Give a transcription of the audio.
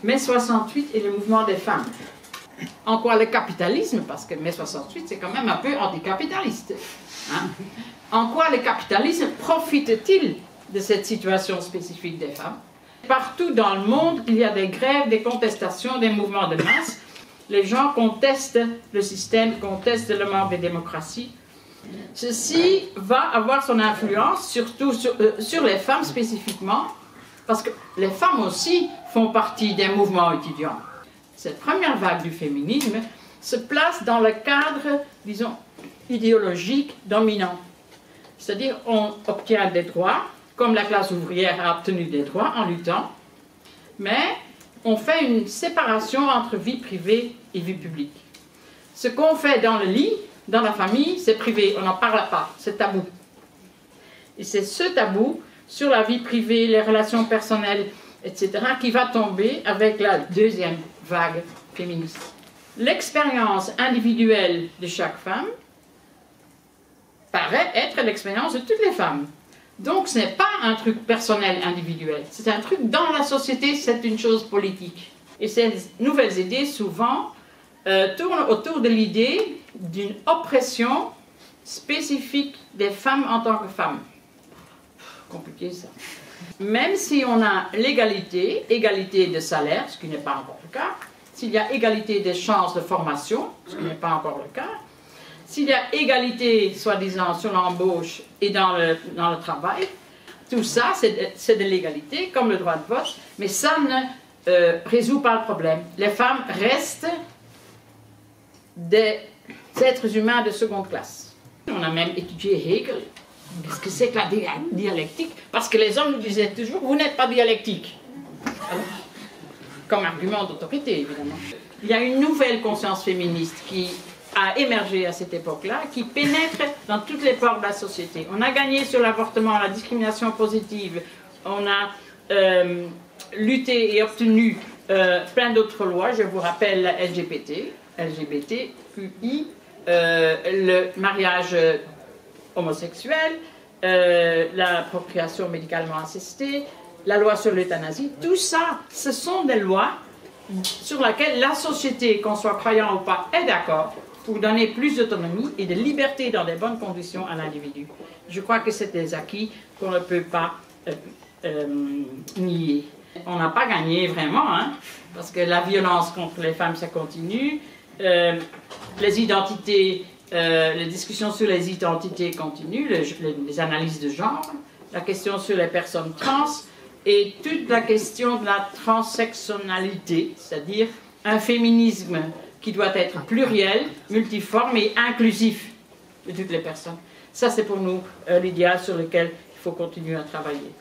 mai 68 et le mouvement des femmes. En quoi le capitalisme, parce que mai 68 c'est quand même un peu anticapitaliste, hein, en quoi le capitalisme profite-t-il de cette situation spécifique des femmes? Partout dans le monde, il y a des grèves, des contestations, des mouvements de masse. Les gens contestent le système, contestent le manque de démocratie. Ceci va avoir son influence surtout sur les femmes spécifiquement, parce que les femmes aussi font partie des mouvements étudiants. Cette première vague du féminisme se place dans le cadre, disons, idéologique dominant. C'est-à-dire, on obtient des droits, comme la classe ouvrière a obtenu des droits en luttant, mais on fait une séparation entre vie privée et vie publique. Ce qu'on fait dans le lit, dans la famille, c'est privé, on n'en parle pas, c'est tabou. Et c'est ce tabou sur la vie privée, les relations personnelles, etc., qui va tomber avec la deuxième vague féministe. L'expérience individuelle de chaque femme paraît être l'expérience de toutes les femmes. Donc ce n'est pas un truc personnel individuel, c'est un truc dans la société, c'est une chose politique. Et ces nouvelles idées, souvent, tournent autour de l'idée d'une oppression spécifique des femmes en tant que femmes. Compliqué ça. Même si on a l'égalité, égalité de salaire, ce qui n'est pas encore le cas, s'il y a égalité des chances de formation, ce qui n'est pas encore le cas, s'il y a égalité, soi-disant, sur l'embauche et dans le travail, tout ça, c'est de l'égalité, comme le droit de vote, mais ça ne résout pas le problème. Les femmes restent des êtres humains de seconde classe. On a même étudié Hegel. Qu'est-ce que c'est que la dialectique? Parce que les hommes nous disaient toujours, vous n'êtes pas dialectique. Alors, comme argument d'autorité, évidemment. Il y a une nouvelle conscience féministe qui a émergé à cette époque-là, qui pénètre dans toutes les pores de la société. On a gagné sur l'avortement, la discrimination positive, on a lutté et obtenu plein d'autres lois. Je vous rappelle la LGBTQI, le mariage homosexuel, la procréation médicalement assistée, la loi sur l'euthanasie. Tout ça, ce sont des lois sur lesquelles la société, qu'on soit croyant ou pas, est d'accord pour donner plus d'autonomie et de liberté dans des bonnes conditions à l'individu. Je crois que c'est des acquis qu'on ne peut pas nier. On n'a pas gagné vraiment, hein, parce que la violence contre les femmes, ça continue. Les identités, les discussions sur les identités continuent, les analyses de genre, la question sur les personnes trans et toute la question de la transsectionnalité, c'est-à-dire un féminisme qui doit être pluriel, multiforme et inclusif de toutes les personnes. Ça, c'est pour nous l'idéal sur lequel il faut continuer à travailler.